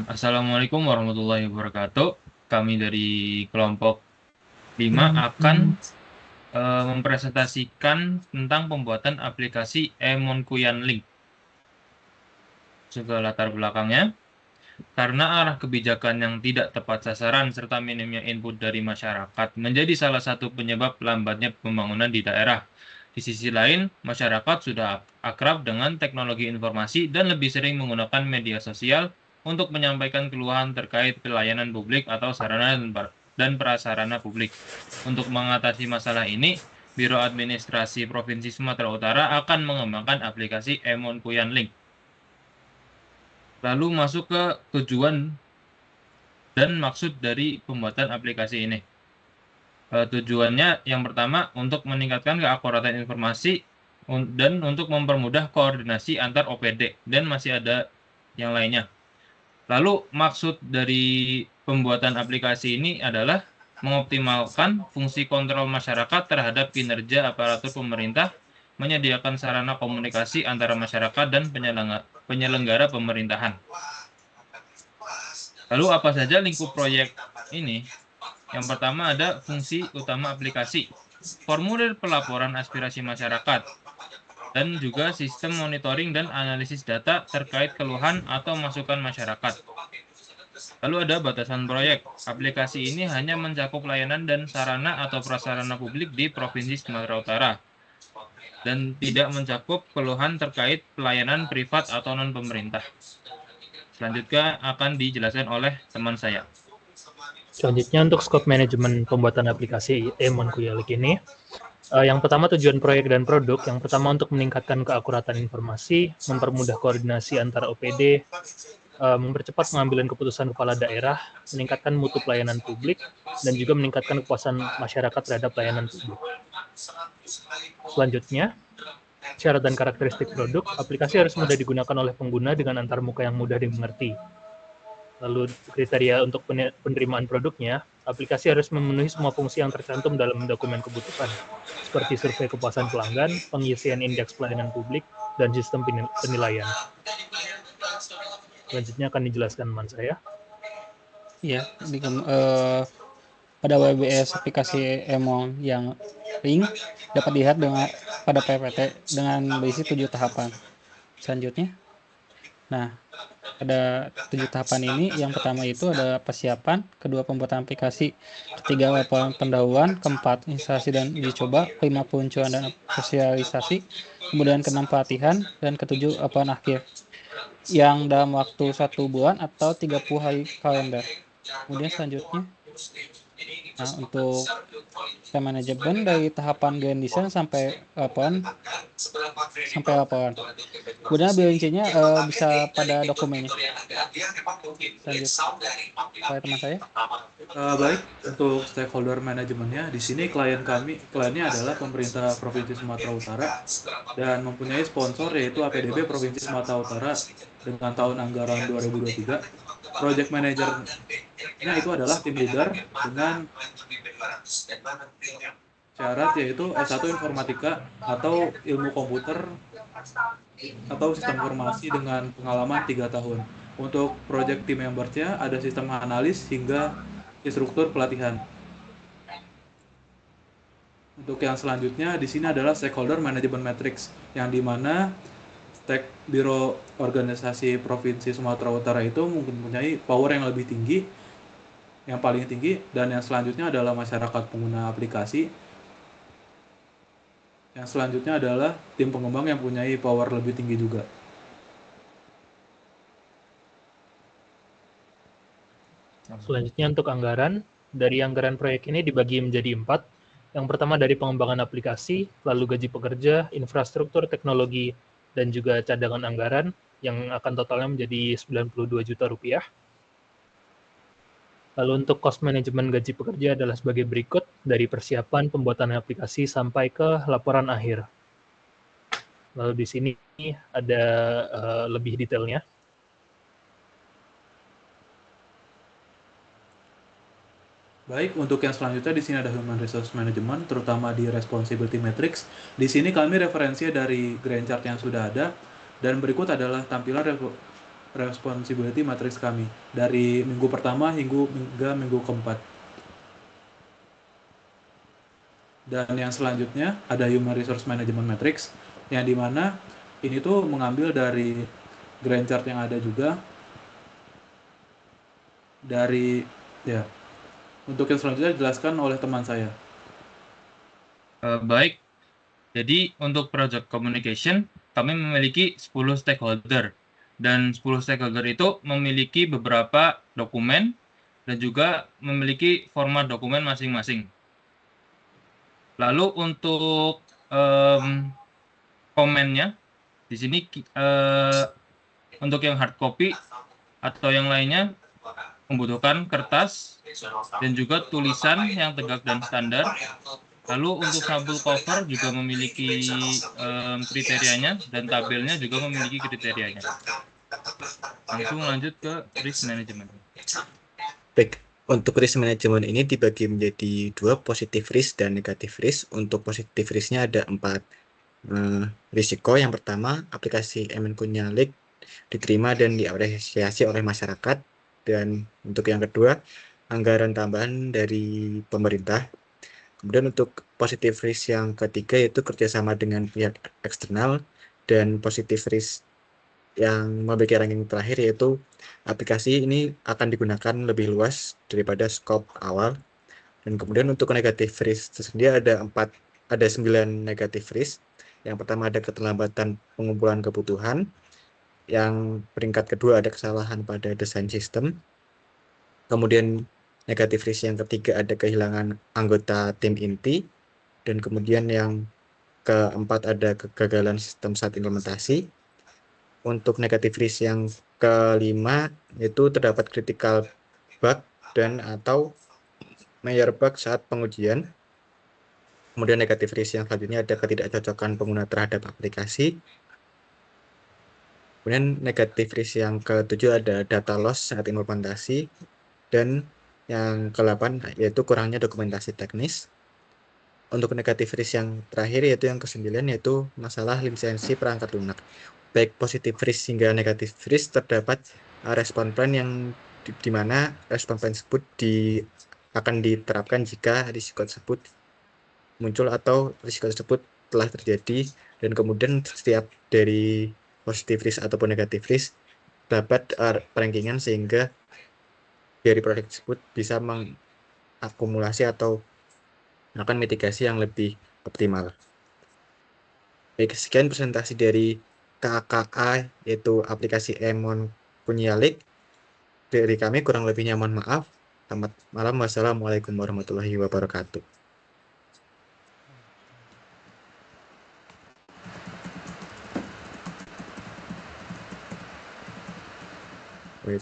Assalamualaikum warahmatullahi wabarakatuh. Kami dari kelompok 5 akan mempresentasikan tentang pembuatan aplikasi Emonkuyan Link. Juga latar belakangnya, karena arah kebijakan yang tidak tepat sasaran serta minimnya input dari masyarakat menjadi salah satu penyebab lambatnya pembangunan di daerah. Di sisi lain, masyarakat sudah akrab dengan teknologi informasi dan lebih sering menggunakan media sosial untuk menyampaikan keluhan terkait pelayanan publik atau sarana dan prasarana publik. Untuk mengatasi masalah ini, Biro Administrasi Provinsi Sumatera Utara akan mengembangkan aplikasi Emonkuyan Link. Lalu masuk ke tujuan dan maksud dari pembuatan aplikasi ini. Tujuannya yang pertama untuk meningkatkan keakuratan informasi dan untuk mempermudah koordinasi antar OPD, dan masih ada yang lainnya. Lalu maksud dari pembuatan aplikasi ini adalah mengoptimalkan fungsi kontrol masyarakat terhadap kinerja aparatur pemerintah, menyediakan sarana komunikasi antara masyarakat dan penyelenggara pemerintahan. Lalu apa saja lingkup proyek ini? Yang pertama ada fungsi utama aplikasi, formulir pelaporan aspirasi masyarakat, dan juga sistem monitoring dan analisis data terkait keluhan atau masukan masyarakat. Lalu ada batasan proyek. Aplikasi ini hanya mencakup layanan dan sarana atau prasarana publik di Provinsi Sumatera Utara, dan tidak mencakup keluhan terkait pelayanan privat atau non-pemerintah. Selanjutnya akan dijelaskan oleh teman saya. Selanjutnya untuk skop manajemen pembuatan aplikasi Emonkuyan Link ini, yang pertama tujuan proyek dan produk. Yang pertama untuk meningkatkan keakuratan informasi, mempermudah koordinasi antara OPD, mempercepat pengambilan keputusan kepala daerah, meningkatkan mutu pelayanan publik, dan juga meningkatkan kepuasan masyarakat terhadap pelayanan publik. Selanjutnya, syarat dan karakteristik produk. Aplikasi harus mudah digunakan oleh pengguna dengan antarmuka yang mudah dimengerti. Lalu kriteria untuk penerimaan produknya, aplikasi harus memenuhi semua fungsi yang tercantum dalam dokumen kebutuhan, seperti survei kepuasan pelanggan, pengisian indeks pelayanan publik, dan sistem penilaian. Selanjutnya akan dijelaskan teman saya. Ya, pada WBS aplikasi Emon yang Link dapat dilihat pada PPT dengan berisi 7 tahapan. Selanjutnya, nah, ada 7 tahapan ini. Yang pertama itu ada persiapan, kedua pembuatan aplikasi, ketiga laporan pendahuluan, keempat instalasi dan uji coba, kelima peluncuran dan sosialisasi, kemudian keenam pelatihan, dan ketujuh laporan akhir yang dalam waktu 1 bulan atau 30 hari kalender. Kemudian selanjutnya, nah, untuk manajemen dari tahapan grand design sampai laporan. Kemudian rincinya bisa pada dokumennya. Lanjut, oleh teman saya. Baik, untuk stakeholder manajemennya, di sini kliennya adalah pemerintah Provinsi Sumatera Utara dan mempunyai sponsor yaitu APDB Provinsi Sumatera Utara dengan tahun anggaran 2023. Project manajernya itu adalah tim leader dengan syarat yaitu S1 Informatika atau Ilmu Komputer atau Sistem Informasi dengan pengalaman 3 tahun. Untuk project team membersnya ada sistem analis hingga instruktur pelatihan. Untuk yang selanjutnya di sini adalah stakeholder management matrix, yang dimana Biro Organisasi Provinsi Sumatera Utara itu mempunyai power yang lebih tinggi, yang paling tinggi, dan yang selanjutnya adalah masyarakat pengguna aplikasi. Yang selanjutnya adalah tim pengembang yang mempunyai power lebih tinggi juga. Selanjutnya untuk anggaran. Dari anggaran proyek ini dibagi menjadi 4. Yang pertama dari pengembangan aplikasi, lalu gaji pekerja, infrastruktur, teknologi, dan juga cadangan anggaran yang akan totalnya menjadi 92 juta rupiah. Lalu untuk cost manajemen gaji pekerja adalah sebagai berikut, dari persiapan pembuatan aplikasi sampai ke laporan akhir. Lalu di sini ada lebih detailnya. Baik, untuk yang selanjutnya di sini ada Human Resource Management, terutama di Responsibility Matrix. Di sini kami referensinya dari Gantt chart yang sudah ada, dan berikut adalah tampilan responsibility matrix kami dari minggu pertama hingga minggu keempat. Dan yang selanjutnya ada Human Resource Management Matrix, yang dimana ini tuh mengambil dari Gantt chart yang ada juga dari ya. Untuk yang selanjutnya dijelaskan oleh teman saya. Baik, jadi untuk project communication kami memiliki 10 stakeholder, dan 10 stakeholder itu memiliki beberapa dokumen dan juga memiliki format dokumen masing-masing. Lalu untuk komennya di sini untuk yang hard copy atau yang lainnya membutuhkan kertas dan juga tulisan yang tegak dan standar. Lalu untuk sampul cover juga memiliki kriterianya, dan tabelnya juga memiliki kriterianya. Langsung lanjut ke risk management. Baik, untuk risk management ini dibagi menjadi dua, positif risk dan negatif risk. Untuk positif risknya ada 4 risiko. Yang pertama, aplikasi Emon-Kunyalik diterima dan diapresiasi oleh masyarakat. Dan untuk yang kedua, anggaran tambahan dari pemerintah. Kemudian untuk positif risk yang ketiga yaitu kerjasama dengan pihak eksternal, dan positif risk yang memiliki ranking terakhir yaitu aplikasi ini akan digunakan lebih luas daripada skop awal. Dan kemudian untuk negatif risk tersendiri ada 9 negatif risk. Yang pertama ada keterlambatan pengumpulan kebutuhan. Yang peringkat kedua ada kesalahan pada desain sistem. Kemudian negatif risk yang ketiga ada kehilangan anggota tim inti. Dan kemudian yang keempat ada kegagalan sistem saat implementasi. Untuk negatif risk yang kelima itu terdapat critical bug dan atau major bug saat pengujian. Kemudian negatif risk yang selanjutnya ada ketidakcocokan pengguna terhadap aplikasi. Kemudian negatif risk yang ketujuh ada data loss saat implementasi. Dan yang ke-8 yaitu kurangnya dokumentasi teknis. Untuk negatif risk yang terakhir yaitu yang ke-9 yaitu masalah lisensi perangkat lunak. Baik positif risk hingga negatif risk terdapat respon plan yang di mana respon plan tersebut akan diterapkan jika risiko tersebut muncul atau risiko tersebut telah terjadi, dan kemudian setiap dari positif risk ataupun negatif risk dapat rankingan sehingga dari proyek tersebut bisa mengakumulasi atau melakukan mitigasi yang lebih optimal. Baik, sekian presentasi dari KKA yaitu aplikasi Emon-Kunyalik. Dari kami kurang lebihnya mohon maaf. Selamat malam. Wassalamualaikum warahmatullahi wabarakatuh. Wait.